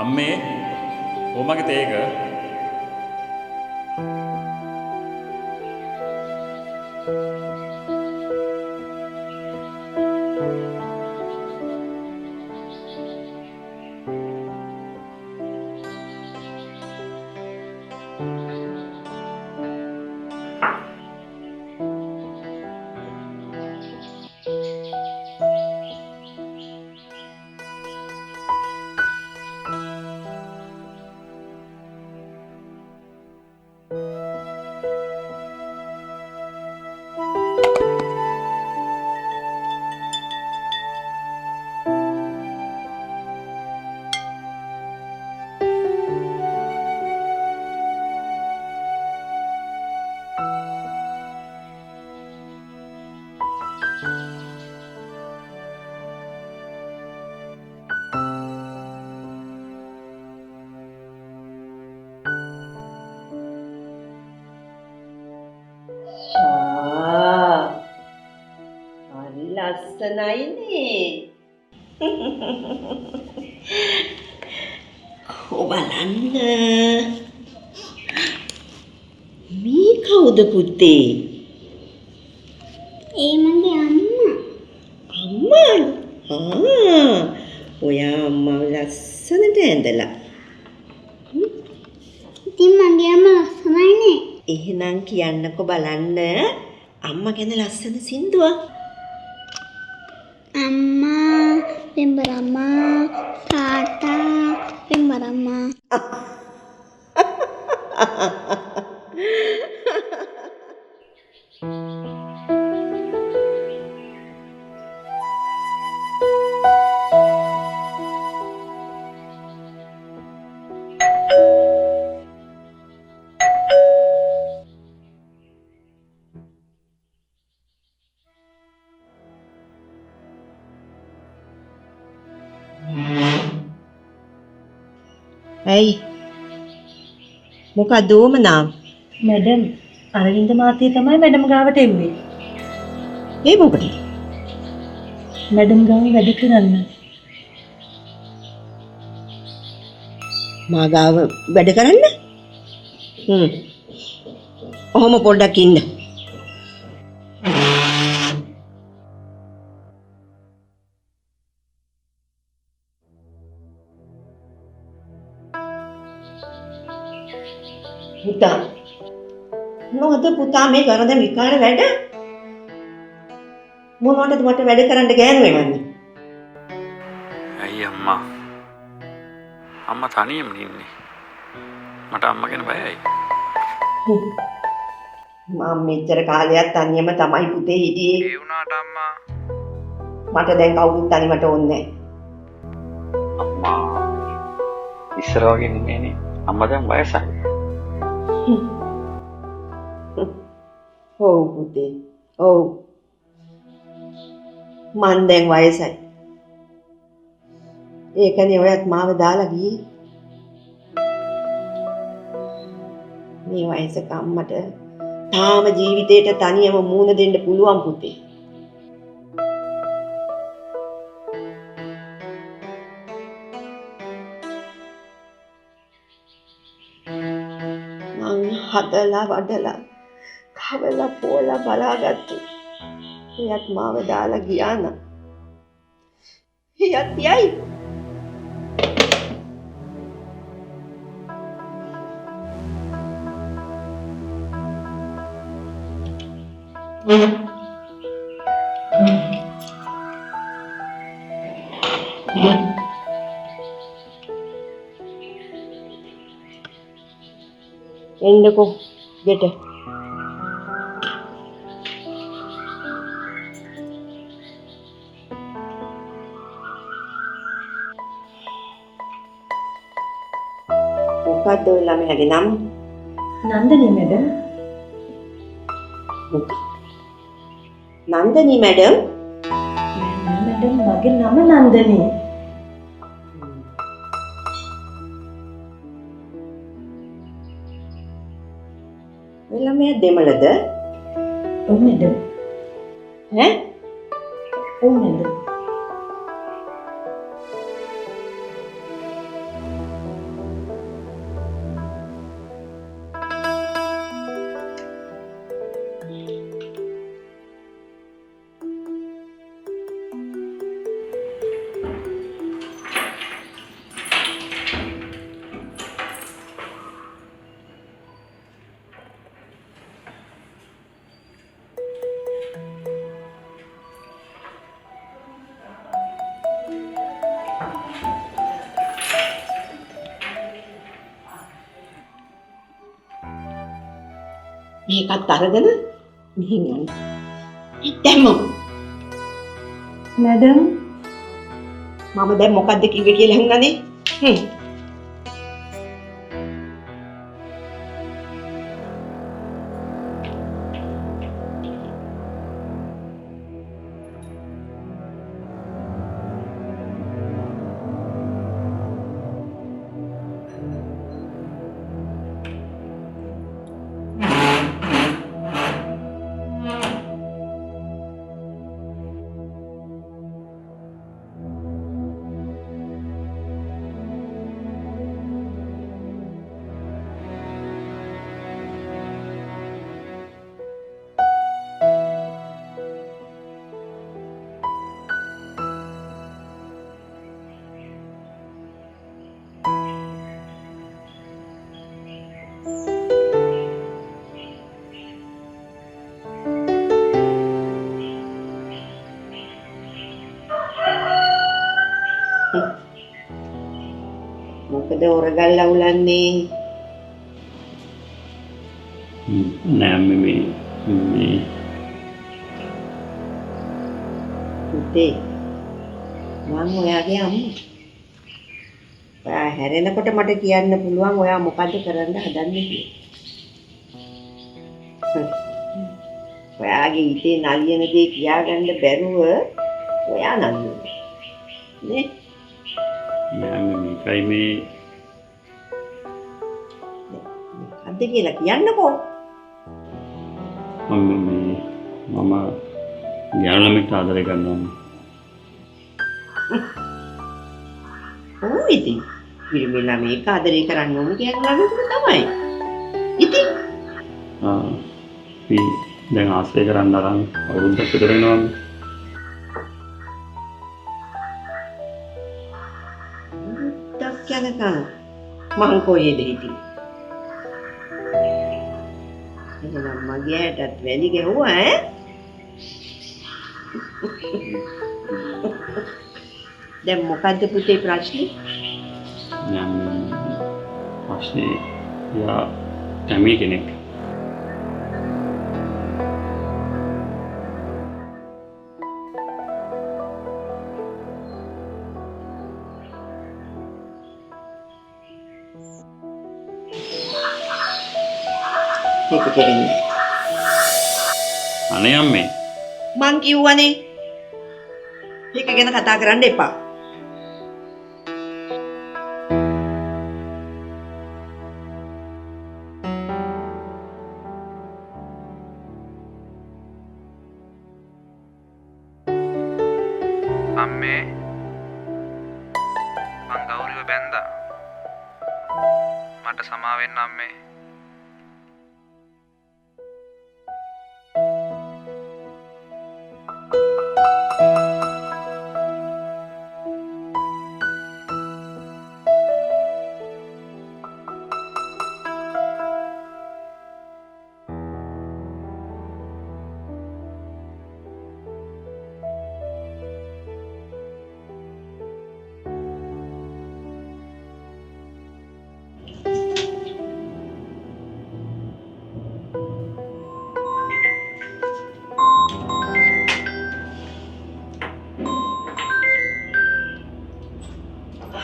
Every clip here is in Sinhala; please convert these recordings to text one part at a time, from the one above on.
අම්මේ ඕමගේ තේක ලස්සනයිනේ. බලන්න. මේ කවුද පුතේ? ඒ මගේ අම්මා. අම්මා? ඔයා අම්මා ලස්සනට ඇඳලා. ඉතින් මගේ අම්මා ලස්සනයිනේ. එහෙනම් කියන්නකෝ බලන්න අම්මා ගැන ලස්සන සින්දුවක්. අම්මා පෙම්බරම්මා තාත්තා පෙම්බරම්මා. ඇයි මොකද ඕමනා? මැඩම් අරවින්ද මාත්‍යේ තමයි මැඩම් ගාවට එන්නේ. ඒ මොකද? මැඩම් ගාව වැඩ කරන්න. මා ගාව වැඩ කරන්න? ඔහොම පොඩ්ඩක් ඉන්න. පුතා මොකද පුතා මේ කරන විකාර වැඩ? මොනවටද මට වැඩ කරන්න ගෑනු වෙනවන්නේ? ඇයි අම්මා තනියම ඉන්නේ මට අම්මා ගැන බයයි මම මෙච්චර කාලයක් තනියම තමයි පුතේ හිටියේ. ඒ වුණාට අම්මා මට දැන් කවුරුත් තනිවට ඕනේ අම්මා ඉස්සර වගේ නෙමෙයිනේ අම්මා දැන් වයසයි ඔව් පුතේ ඔව් මන් දැන් වයසයි. ඒකනේ ඔයත් මාව දාලා ගියේ. මේ වයසක අම්මට තාම ජීවිතේට තනියම මූණ දෙන්න පුළුවන් පුතේ. මං හදලා වඩලා කවලා පොලා බලාගත්තු. එයත් මාව දාලා ගියා නම් එයත් යයි. එන්නකෝ ගෙට. මොකද්ද ඔය ළමයාගේ නම? නන්දනී මැඩම්. නන්දනී මැඩම්? මැඩම් මගේ නම නන්දනී. ඔය ළමයා දෙමළද? ඔව් මැඩම්. ඈ? ඔව් මැඩම්. මේකත් අරගෙන ගිහින් යන්න. දැම්ම මැඩම් මම දැන් මොකද්ද කිව්වේ කියලා හංගනේ. මොකද ඔරගල්ලා උලන්නේ? නෑ මේ පුතේ මම ඔයාගේ අම්මා. ඔයා හැරෙනකොට මට කියන්න පුළුවන් ඔයා මොකද්ද කරන්න හදන්නේ කියලා. ඔයාගේ හිතේ නලියන දේ කියාගන්න බැරුව ඔයා නලියන. නේ? නෑ මේකයි මේ අද කියලා කියන්නකෝ. මම ගෑනු ළමෙක්ට ආදරය කරනවා. ඔව් ඉතින් පිරිමි ළමෙක් ආදරය කරන්න ඕන කියන ළමෙකුට තමයි. ඉතින් අපි දැන් ආශ්‍රය කරන්න අරන් අවුරුද්දක් විතර වෙනවා. දක්යනකම් මං කොහෙද හිටියේ? එහෙනම් මගේ ඇටත් වැඩි ගැහුවා ඈ? දැන් මොකද්ද පුතේ ප්‍රශ්නේ? ප්‍රශ්නේ යා කැමි කෙනෙක්. ඒක කෙරෙන්නේ. අනේ අම්මේ මං කිව්වනේ. ඒක ගැන කතා කරන්න එපා. අම්මේ මං ගෞරව බැන්දා මට සමා වෙන්න අම්මේ.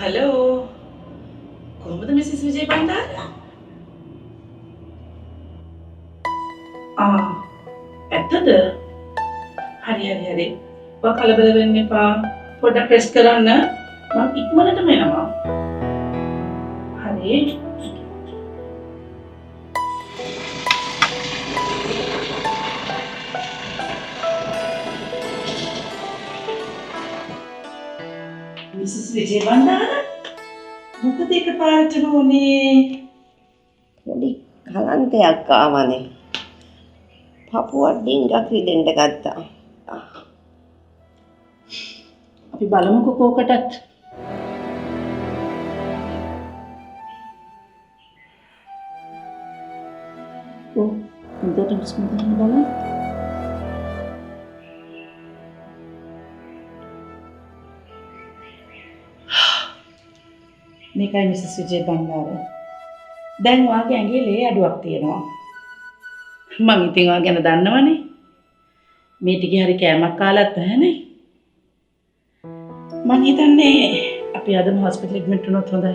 හලෝ කොහොමද මිසිස් විජේ බණ්ඩාර? ඇත්තද? හරි. ඔයා කලබල වෙන්න එපා. පොඩ්ඩක් රෙස්ට් කරන්න. මම ඉක්මනටම එනවා. හරි. මිසිස් විජේ බණ්ඩාර මොකද එකපාරටම උනේ? පොඩි කලන්තයක් ආවනේ. පපුවක් ඩිංගක් රිදෙන්න ගත්තා. අපි බලමුකෝ කෝකටත්. හොඳට හුස්ම ගන්න බලන්න. මේකයි මිසස් විජේ බණ්ඩාර. දැන් වාගේ ඇඟේ ලේ අඩුවක් තියෙනවා. මං ඉතින් ඔයා ගැන දන්නවනේ. මේ ටිකේ හරි කෑමක් කාලත් නැහනේ. මං හිතන්නේ අපි අදම හොස්පිටල් ඇඩ්මිට් වුණොත් හොඳයි.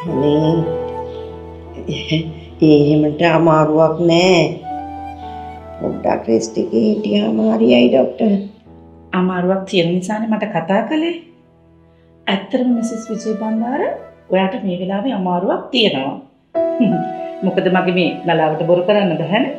අනේ එහෙමට අමාරුවක් නෑ. පොඩ්ඩක් රෙස්ට් එකේ හිටියාම හරියයි ડોක්ටර්. අමාරුවක් තියෙන නිසානේ මට කතා කළේ. ඇත්තටම මිසස් විජේ බණ්ඩාර ඔයාට මේ වෙලාවේ අමාරුවක් තියෙනවා. මොකද මගේ මේ නලාවට බොරු කරන්න බැහැනේ.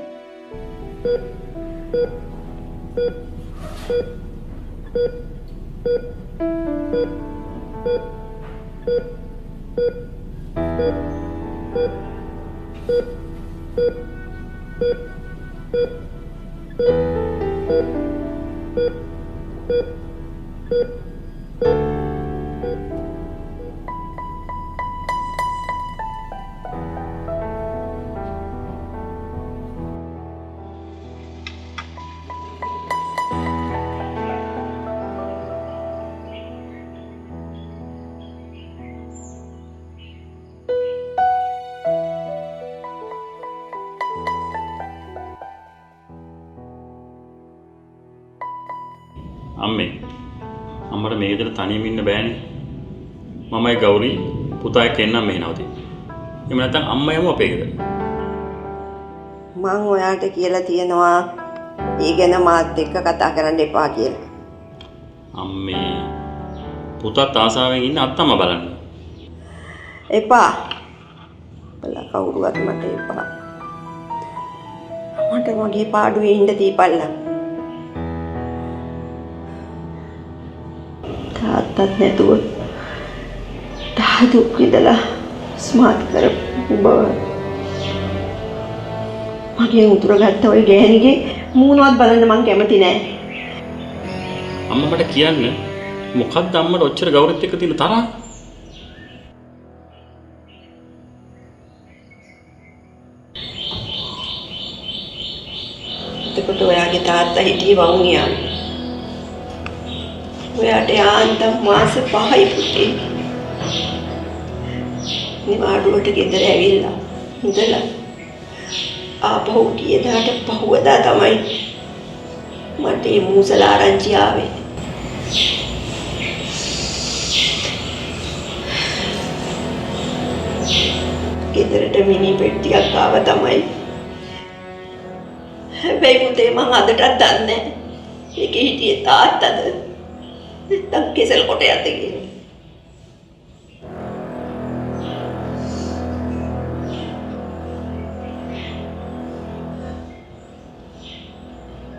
අම්මේ අම්මට මේ ගෙදර තනියම ඉන්න බෑනේ. මමයි ගෞරි පුතා එක්ක එන්නම් මෙහෙ නවතින්. එහෙම නැත්නම් අම්මා යමු අපේ ගෙදර. මං ඔයාට කියලා තියෙනවා ඒ ගැන මාත් එක්ක කතා කරන්න එපා කියලා. අම්මේ පුතාත් ආසාවෙන් ඉන්න අත්තම්ම බලන්න. එපා. බලා කවුරුවත් මට එපා. මට මගේ පාඩුවේ ඉන්න දීපල්ලා. තාත්තත් නැතුව දුක් විඳලා ස්මාර්ට් කරපු බව මගේ උතුර ගත්ත ඔය ගෑණිගේ මූණවත් බලන්න මං කැමති නෑ. අම්මා මට කියන්න මොකක්ද අම්මට ඔච්චර ගෞරවයත් එක්ක තියෙන තරහ? එතකොට ඔයාගේ තාත්තා හිටියේ වවුනියාවේ. ඔයාට යාන්තම් මාස 5යි පුතේ. නිවාඩුවට ගෙදර ඇවිල්ලා ඉඳලා ආපහු ගියදාට පහුවදා තමයි මට මේ මූසල ආරංචි ආවේ. ගෙදරට මිනි පෙට්ටියක් ආව තමයි. හැබැයි පුතේ මං අදටත් දන්නේ නැහැ. ඒකේ හිටියේ තාත්තද නැත්නම් කෙසල් කොටයක්ද කියලා.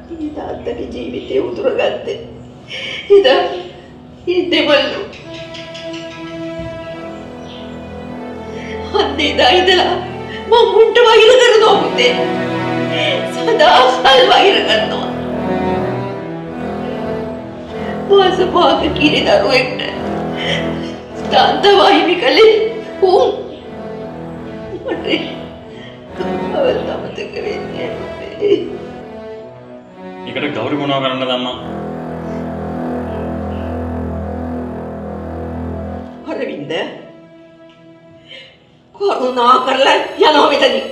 මේ තාත්තගේ ජීවිතේ උදුරගත්තේ ඉතින් දෙමළු අන්නේ ඉඳලා මම මුන්ට වෛර කරනවා පුතේ. සදාකල් වෛර කරනවා. මාස පහක කිරි දරුවෙක්ට තාත්තා වහිමි කළේ උන්. මට කවදාවත් අමතක වෙන්නේ නැහැ. ඒකට ගෞරි මොනවා කරන්නද අම්මා? අරවින්ද කරුණා කරලා යනවා මෙතනින්.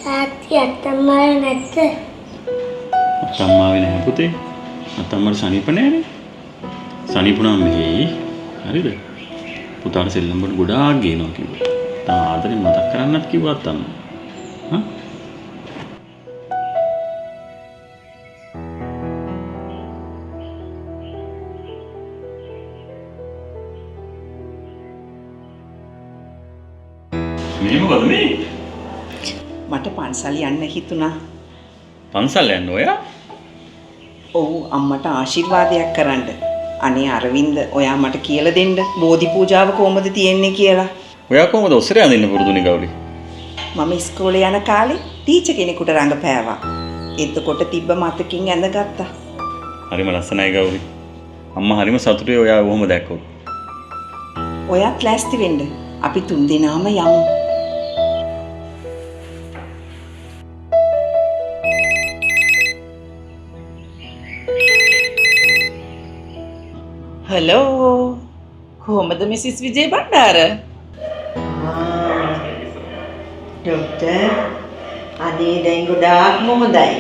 තාත්ති අත්තම්මාව නැත්ද? අත්තම්මාවේ නැහැ පුතේ. අත්තම්මාට සනීප නැහැනේ. සනීපුණාම මෙහි හරිද? පුතාට සෙල්ලම් වල ගොඩාක් ගේනවා කිව්වා. තා ආදරේ මතක් කරන්නත් කිව්වා අත්තම්මා. හා? මේ මොකද මේ? මට පන්සල් යන්න හිතුණා. පන්සල් යන්න ඔයා? ඔව් අම්මට ආශිර්වාදයක් කරන්න. අනේ අරවින්ද ඔයා මට කියලා දෙන්න බෝධි පූජාව කොහොමද තියෙන්නේ කියලා. ඔයා කොහොමද ඔසරේ අඳින්න පුරුදුනේ ගෞරි? මම ඉස්කෝලේ යන කාලේ ටීචර් කෙනෙකුට රඟපෑවා. එතකොට තිබ්බ මතකින් ඇඳගත්තා. හරිම ලස්සනයි ගෞරි. අම්මා හරිම සතුටුයි ඔයා ඔහොම දැක්කොත්. ඔයත් ලෑස්ති වෙන්න. අපි 3 දෙනාම යමු. හලෝ කොහොමද මිසිස් විජේ බණ්ඩාර? ඩොක්ටර් අනේ දැන් ගොඩාක්ම හොඳයි.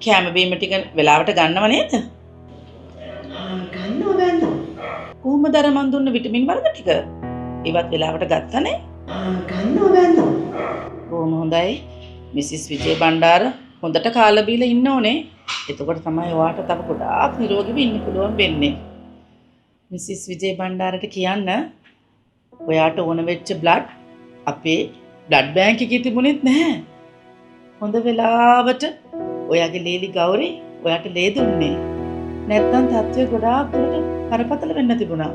කැම බීම ටික වෙලාවට ගන්නව නේද? ගන්නවා. කොහොමද අර මන් දුන්න විටමින් වර්ග ටික? ඒවත් වෙලාවට ගත්තනේ? ගන්නවා. බොහොම හොඳයි. මිසිස් විජේ බණ්ඩාර හොඳට කාලා බීලා ඉන්න ඕනේ. එතකොට තමයි ඔයාට තව ගොඩාක් නිරෝගීව ඉන්න පුළුවන් වෙන්නේ. මිසිස් විජේ බණ්ඩාරට කියන්න ඔයාට ඕන වෙච්ච බ්ලඩ් අපේ බ්ලඩ් බැංක් එකේ තිබුණෙත් නැහැ. හොඳ වෙලාවට ඔයාගේ ලේලි ගෞරි ඔයාට ලේ දුන්නේ. නැත්නම් තත්ත්වය ගොඩාක් දුරට කරපතල වෙන්න තිබුණා.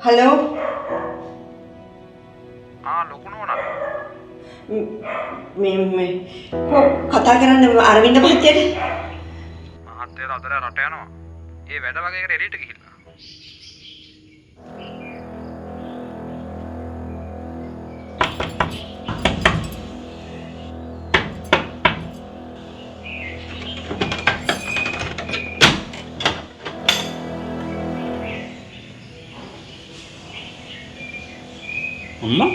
හලෝ ලොකු නෝනා මේ කතා කරන්න අරවින්ද මහත්තයාට මහත්තයා අදලා රට යනවා. ඒ වැඩ වගේකට එළියට ගිහිල්ලා. අම්මා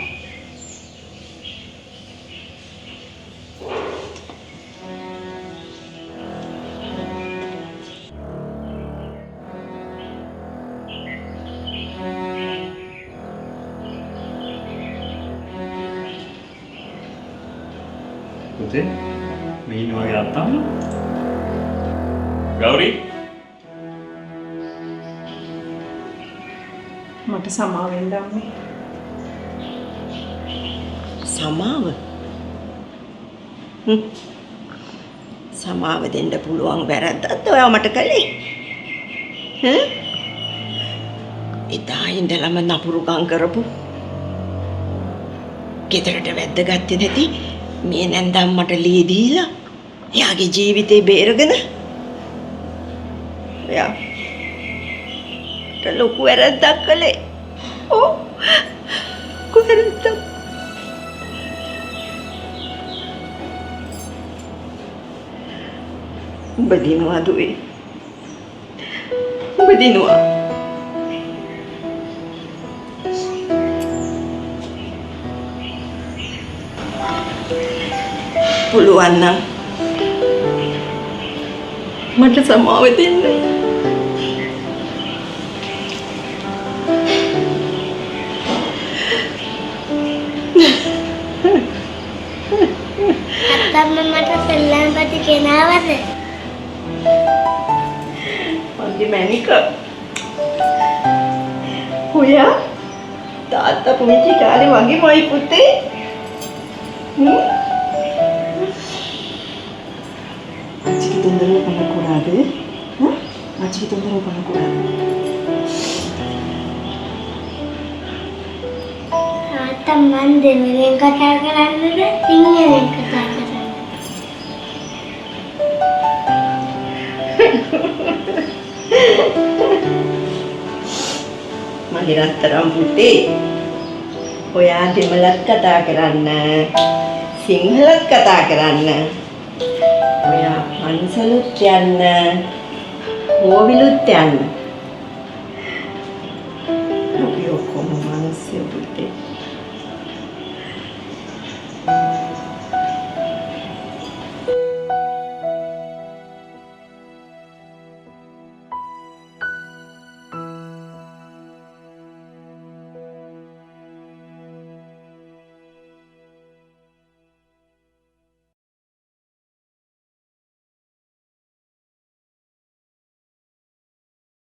පුතේ මේ ඉන්නවා යාත්තාම ගෞරි මට සමාව වෙන්න අම්මේ. සමාව සමාව දෙන්න පුළුවන් වැරද්දක්ද ඔයා මට කළේ? එදා ඉඳලම නපුරුකම් කරපු ගෙදරට වැද්ද ගත්තේ නැති මේ නැන්දම් මට ලී දීලා එයාගේ ජීවිතේ බේරගෙන ඔයා ලොකු වැරද්දක් කළේ. ඔව් වැරද්දක්. උඹ දිනුවා දුවේ. උඹ දිනුවා. පුළුවන් නම් මට සමාව දෙන්න. අත්තම්ම මට සෙල්ලම්පති කෙනාවද? මගේ මැනික. ඔයා තාත්තා පුංචි කාලේ වගේමයි පුතේ. 아직이 돈으로 보내고라도? 응? 아직이 돈으로 보내고라도? තාත්තම්මන් දෙමළෙන් කතා කරන්නද සිංහලෙන් කතා කරන්නද? මගේ රත්තරන් පුතේ ඔයා දෙමළත් කතා කරන්න සිංහලත් කතා කරන්න ඔයා පන්සලට යන්න කෝවිලුත් යන්න.